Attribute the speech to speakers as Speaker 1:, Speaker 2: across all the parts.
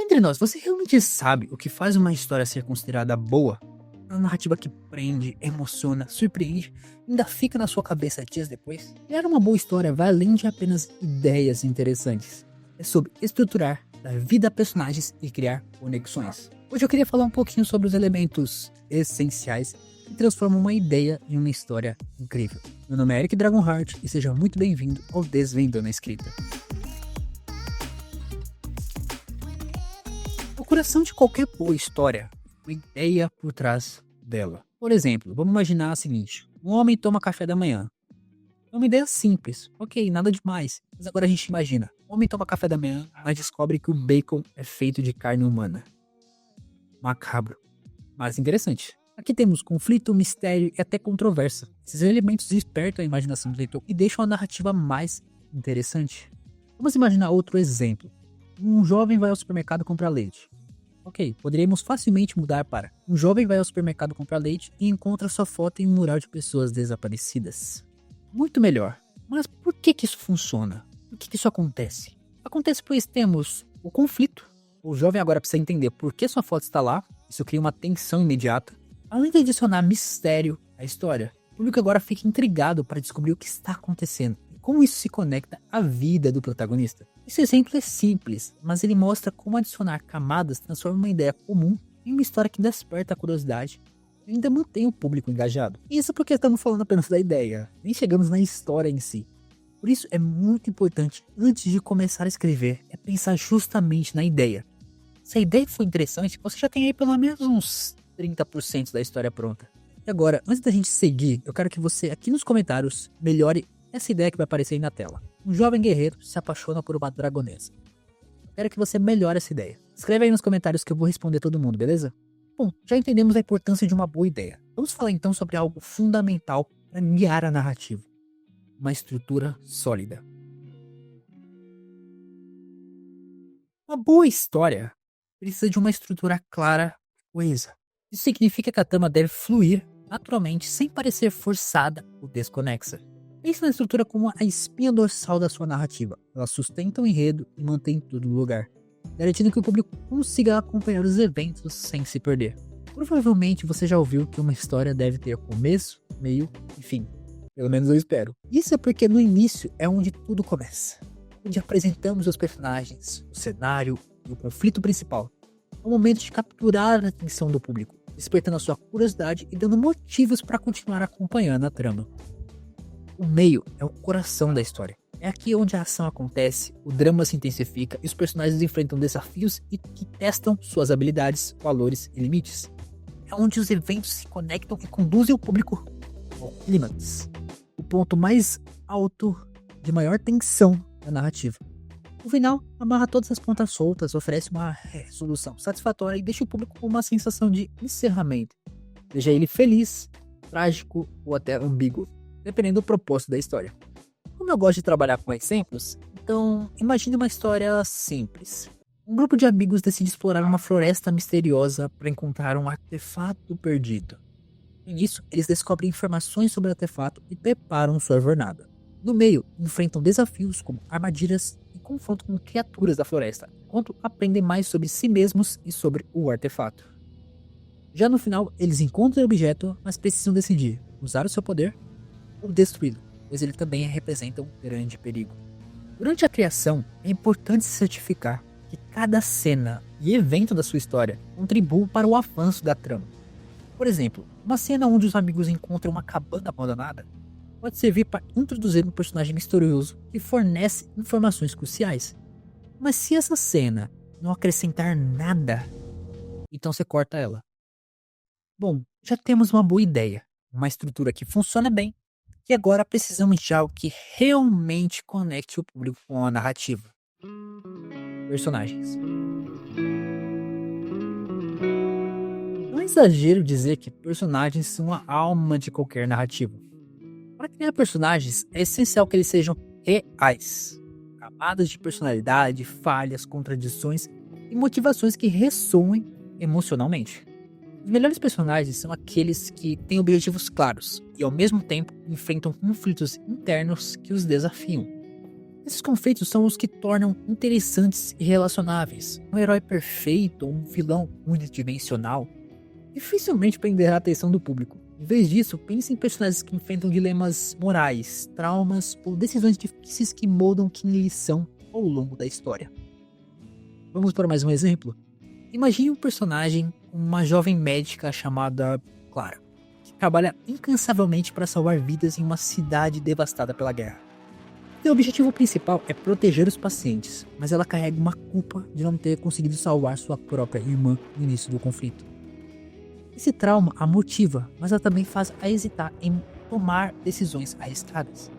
Speaker 1: Entre nós, você realmente sabe o que faz uma história ser considerada boa? Uma narrativa que prende, emociona, surpreende, ainda fica na sua cabeça dias depois? Criar uma boa história vai além de apenas ideias interessantes. É sobre estruturar, dar vida a personagens e criar conexões. Hoje eu queria falar um pouquinho sobre os elementos essenciais que transformam uma ideia em uma história incrível. Meu nome é Eric Dragonheart e seja muito bem-vindo ao Desvendando a Escrita. O coração de qualquer boa história é uma ideia por trás dela. Por exemplo, vamos imaginar a seguinte: um homem toma café da manhã. É uma ideia simples, ok, nada demais. Mas agora a gente imagina: um homem toma café da manhã, mas descobre que o bacon é feito de carne humana. Macabro, mas interessante. Aqui temos conflito, mistério e até controvérsia. Esses elementos despertam a imaginação do leitor e deixam a narrativa mais interessante. Vamos imaginar outro exemplo. Um jovem vai ao supermercado comprar leite. Ok, poderíamos facilmente mudar para: um jovem vai ao supermercado comprar leite e encontra sua foto em um mural de pessoas desaparecidas. Muito melhor. Mas por que isso funciona? Por que isso acontece? Acontece pois temos o conflito. O jovem agora precisa entender por que sua foto está lá. Isso cria uma tensão imediata. Além de adicionar mistério à história, o público agora fica intrigado para descobrir o que está acontecendo e como isso se conecta à vida do protagonista. Esse exemplo é simples, mas ele mostra como adicionar camadas transforma uma ideia comum em uma história que desperta a curiosidade e ainda mantém o público engajado. Isso porque estamos falando apenas da ideia, nem chegamos na história em si. Por isso é muito importante, antes de começar a escrever, é pensar justamente na ideia. Se a ideia for interessante, você já tem aí pelo menos uns 30% da história pronta. E agora, antes da gente seguir, eu quero que você aqui nos comentários melhore essa ideia que vai aparecer aí na tela. Um jovem guerreiro se apaixona por uma dragonesa. Eu quero que você melhore essa ideia. Escreve aí nos comentários que eu vou responder todo mundo, beleza? Bom, já entendemos a importância de uma boa ideia. Vamos falar então sobre algo fundamental para guiar a narrativa. Uma estrutura sólida. Uma boa história precisa de uma estrutura clara e coesa. Isso significa que a trama deve fluir naturalmente sem parecer forçada ou desconexa. Pense na estrutura como a espinha dorsal da sua narrativa. Ela sustenta o enredo e mantém tudo no lugar, garantindo que o público consiga acompanhar os eventos sem se perder. Provavelmente você já ouviu que uma história deve ter começo, meio e fim. Pelo menos eu espero. Isso é porque no início é onde tudo começa. Onde apresentamos os personagens, o cenário e o conflito principal. É o momento de capturar a atenção do público, despertando a sua curiosidade e dando motivos para continuar acompanhando a trama. O meio é o coração da história. É aqui onde a ação acontece, o drama se intensifica e os personagens enfrentam desafios e que testam suas habilidades, valores e limites. É onde os eventos se conectam e conduzem o público ao clímax, o ponto mais alto de maior tensão da narrativa. No final, amarra todas as pontas soltas, oferece uma resolução satisfatória e deixa o público com uma sensação de encerramento. Seja ele feliz, trágico ou até ambíguo, dependendo do propósito da história. Como eu gosto de trabalhar com exemplos, então imagine uma história simples. Um grupo de amigos decide explorar uma floresta misteriosa para encontrar um artefato perdido. Nisso, eles descobrem informações sobre o artefato e preparam sua jornada. No meio, enfrentam desafios como armadilhas e confronto com criaturas da floresta, enquanto aprendem mais sobre si mesmos e sobre o artefato. Já no final, eles encontram o objeto, mas precisam decidir usar o seu poder ou destruí-lo, pois ele também representa um grande perigo. Durante a criação, é importante se certificar que cada cena e evento da sua história contribuam para o avanço da trama. Por exemplo, uma cena onde os amigos encontram uma cabana abandonada pode servir para introduzir um personagem misterioso que fornece informações cruciais. Mas se essa cena não acrescentar nada, então você corta ela. Bom, já temos uma boa ideia, uma estrutura que funciona bem, e agora precisamos de algo que realmente conecte o público com a narrativa. Personagens. Não é exagero dizer que personagens são a alma de qualquer narrativa. Para criar personagens, é essencial que eles sejam reais. Camadas de personalidade, falhas, contradições e motivações que ressoem emocionalmente. Os melhores personagens são aqueles que têm objetivos claros e, ao mesmo tempo, enfrentam conflitos internos que os desafiam. Esses conflitos são os que tornam interessantes e relacionáveis. Um herói perfeito ou um vilão unidimensional dificilmente prenderá a atenção do público. Em vez disso, pense em personagens que enfrentam dilemas morais, traumas ou decisões difíceis que moldam quem eles são ao longo da história. Vamos para mais um exemplo? Imagine um personagem com uma jovem médica chamada Clara, que trabalha incansavelmente para salvar vidas em uma cidade devastada pela guerra. Seu objetivo principal é proteger os pacientes, mas ela carrega uma culpa de não ter conseguido salvar sua própria irmã no início do conflito. Esse trauma a motiva, mas ela também faz a hesitar em tomar decisões arriscadas.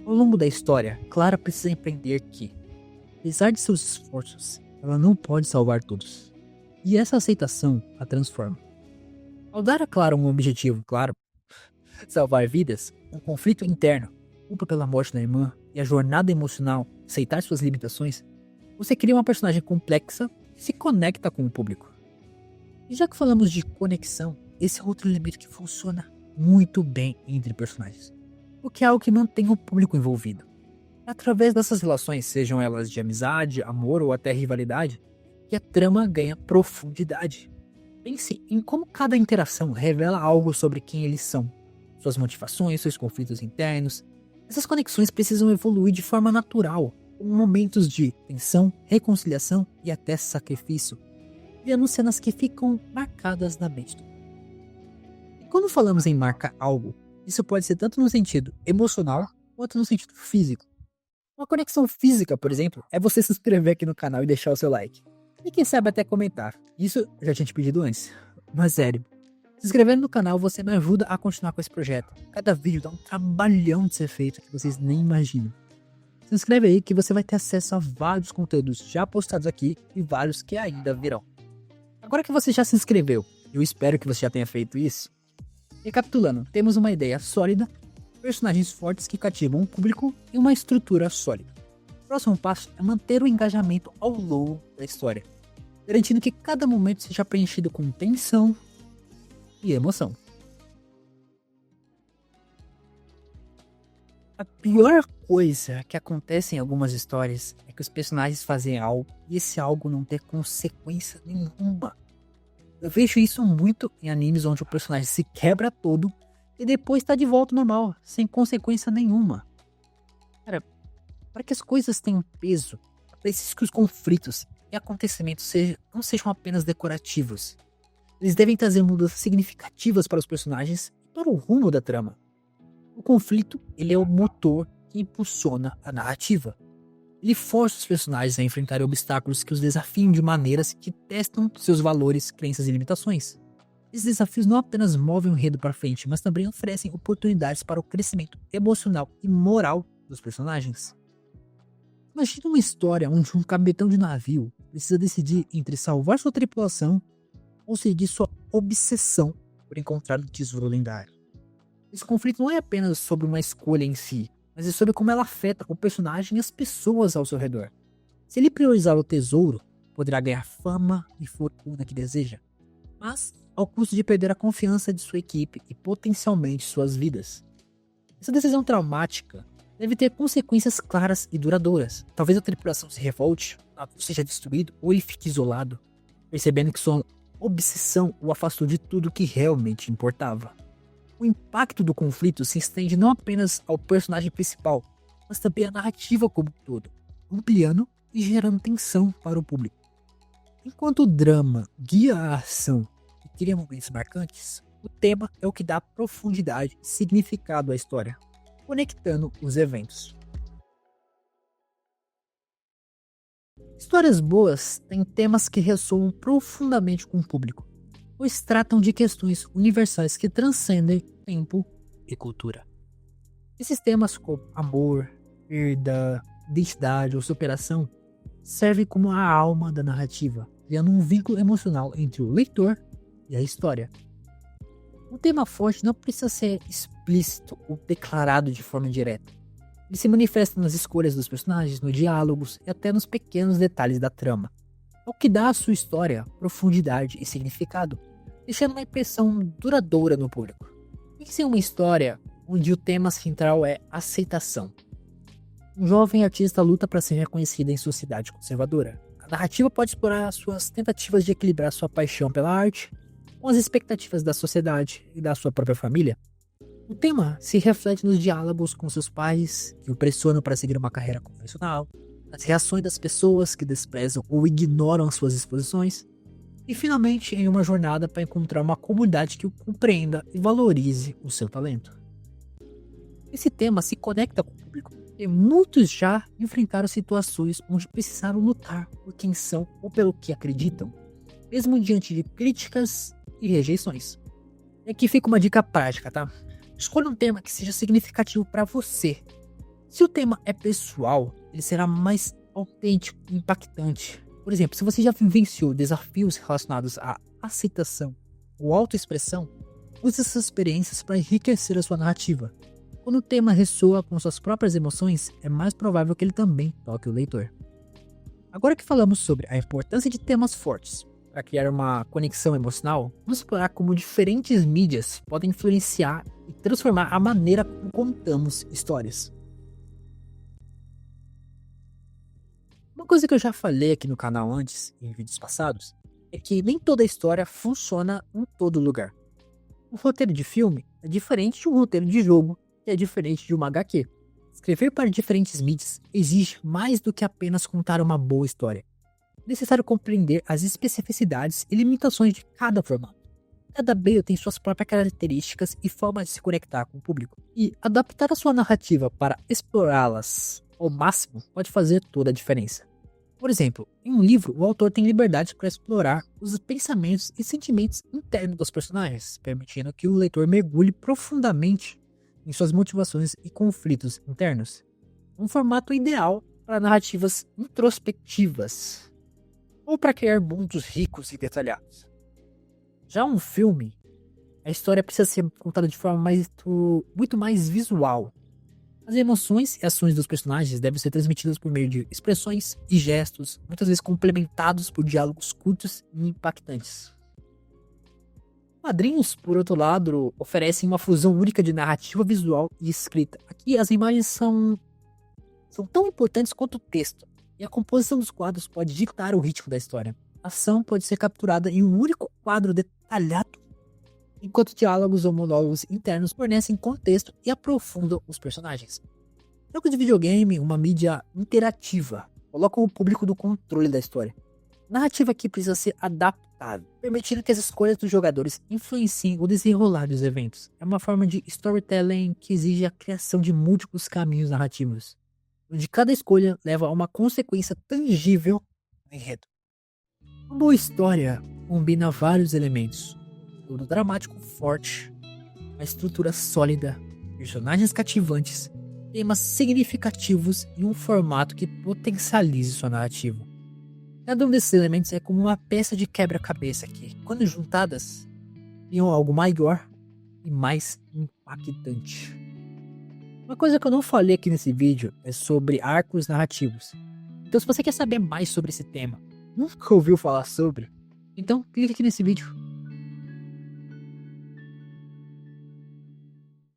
Speaker 1: Ao longo da história, Clara precisa empreender que, apesar de seus esforços, ela não pode salvar todos. E essa aceitação a transforma. Ao dar a Clara um objetivo claro, salvar vidas, um conflito interno, culpa pela morte da irmã e a jornada emocional, aceitar suas limitações, você cria uma personagem complexa que se conecta com o público. E já que falamos de conexão, esse é outro elemento que funciona muito bem entre personagens, o que é algo que mantém o público envolvido. Através dessas relações, sejam elas de amizade, amor ou até rivalidade, que a trama ganha profundidade. Pense em como cada interação revela algo sobre quem eles são, suas motivações, seus conflitos internos. Essas conexões precisam evoluir de forma natural, com momentos de tensão, reconciliação e até sacrifício, criando cenas que ficam marcadas na mente. E quando falamos em marcar algo, isso pode ser tanto no sentido emocional quanto no sentido físico. Uma conexão física, por exemplo, é você se inscrever aqui no canal e deixar o seu like. E quem sabe até comentar. Isso eu já tinha te pedido antes. Mas sério, se inscrevendo no canal você me ajuda a continuar com esse projeto. Cada vídeo dá um trabalhão de ser feito que vocês nem imaginam. Se inscreve aí que você vai ter acesso a vários conteúdos já postados aqui e vários que ainda virão. Agora que você já se inscreveu, eu espero que você já tenha feito isso. Recapitulando, temos uma ideia sólida, personagens fortes que cativam o público e uma estrutura sólida. O próximo passo é manter o engajamento ao longo da história, garantindo que cada momento seja preenchido com tensão e emoção. A pior coisa que acontece em algumas histórias é que os personagens fazem algo e esse algo não ter consequência nenhuma. Eu vejo isso muito em animes onde o personagem se quebra todo e depois está de volta ao normal, sem consequência nenhuma. Cara, para que as coisas tenham peso, é preciso que os conflitos e acontecimentos não sejam apenas decorativos. Eles devem trazer mudanças significativas para os personagens e para o rumo da trama. O conflito, ele é o motor que impulsiona a narrativa. Ele força os personagens a enfrentarem obstáculos que os desafiam de maneiras que testam seus valores, crenças e limitações. Esses desafios não apenas movem o enredo para frente, mas também oferecem oportunidades para o crescimento emocional e moral dos personagens. Imagine uma história onde um capitão de navio precisa decidir entre salvar sua tripulação ou seguir sua obsessão por encontrar um tesouro lendário. Esse conflito não é apenas sobre uma escolha em si, mas é sobre como ela afeta o personagem e as pessoas ao seu redor. Se ele priorizar o tesouro, poderá ganhar fama e fortuna que deseja, mas ao custo de perder a confiança de sua equipe e potencialmente suas vidas. Essa decisão traumática deve ter consequências claras e duradouras. Talvez a tripulação se revolte, o navio seja destruído ou ele fique isolado, percebendo que sua obsessão o afastou de tudo que realmente importava. O impacto do conflito se estende não apenas ao personagem principal, mas também à narrativa como um todo, ampliando e gerando tensão para o público. Enquanto o drama guia a ação e cria momentos marcantes, o tema é o que dá profundidade e significado à história, conectando os eventos. Histórias boas têm temas que ressoam profundamente com o público, pois tratam de questões universais que transcendem tempo e cultura. Esses temas como amor, perda, identidade ou superação servem como a alma da narrativa, criando um vínculo emocional entre o leitor e a história. Um tema forte não precisa ser explícito ou declarado de forma direta. Ele se manifesta nas escolhas dos personagens, nos diálogos e até nos pequenos detalhes da trama, o que dá à sua história profundidade e significado, deixando uma impressão duradoura no público. Pense em uma história onde o tema central é aceitação. Um jovem artista luta para ser reconhecido em sociedade conservadora. A narrativa pode explorar suas tentativas de equilibrar sua paixão pela arte com as expectativas da sociedade e da sua própria família. O tema se reflete nos diálogos com seus pais, que o pressionam para seguir uma carreira convencional, nas reações das pessoas que desprezam ou ignoram as suas exposições, e finalmente em uma jornada para encontrar uma comunidade que o compreenda e valorize o seu talento. Esse tema se conecta com o público, porque muitos já enfrentaram situações onde precisaram lutar por quem são ou pelo que acreditam, mesmo diante de críticas e rejeições. E aqui fica uma dica prática, tá? Escolha um tema que seja significativo para você. Se o tema é pessoal, ele será mais autêntico e impactante. Por exemplo, se você já vivenciou desafios relacionados à aceitação ou autoexpressão, use essas experiências para enriquecer a sua narrativa. Quando o tema ressoa com suas próprias emoções, é mais provável que ele também toque o leitor. Agora que falamos sobre a importância de temas fortes para criar uma conexão emocional, vamos explorar como diferentes mídias podem influenciar e transformar a maneira como contamos histórias. Uma coisa que eu já falei aqui no canal antes, em vídeos passados, é que nem toda história funciona em todo lugar. Um roteiro de filme é diferente de um roteiro de jogo, que é diferente de uma HQ. Escrever para diferentes mídias exige mais do que apenas contar uma boa história. É necessário compreender as especificidades e limitações de cada formato. Cada meio tem suas próprias características e formas de se conectar com o público. E adaptar a sua narrativa para explorá-las ao máximo pode fazer toda a diferença. Por exemplo, em um livro, o autor tem liberdade para explorar os pensamentos e sentimentos internos dos personagens, permitindo que o leitor mergulhe profundamente em suas motivações e conflitos internos. Um formato ideal para narrativas introspectivas ou para criar mundos ricos e detalhados. Já um filme, a história precisa ser contada de forma muito mais visual. As emoções e ações dos personagens devem ser transmitidas por meio de expressões e gestos, muitas vezes complementados por diálogos curtos e impactantes. Quadrinhos, por outro lado, oferecem uma fusão única de narrativa visual e escrita. Aqui as imagens são tão importantes quanto o texto, e a composição dos quadros pode ditar o ritmo da história. A ação pode ser capturada em um único quadro detalhado, enquanto diálogos ou monólogos internos fornecem contexto e aprofundam os personagens. Jogos de videogame, uma mídia interativa, colocam o público no controle da história. A narrativa aqui precisa ser adaptada, permitindo que as escolhas dos jogadores influenciem o desenrolar dos eventos. É uma forma de storytelling que exige a criação de múltiplos caminhos narrativos, onde cada escolha leva a uma consequência tangível no enredo. Uma boa história combina vários elementos: tudo dramático forte, uma estrutura sólida, personagens cativantes, temas significativos e um formato que potencialize sua narrativa. Cada um desses elementos é como uma peça de quebra-cabeça que, quando juntadas, criam algo maior e mais impactante. Uma coisa que eu não falei aqui nesse vídeo é sobre arcos narrativos. Então, se você quer saber mais sobre esse tema, nunca ouviu falar sobre, então clique aqui nesse vídeo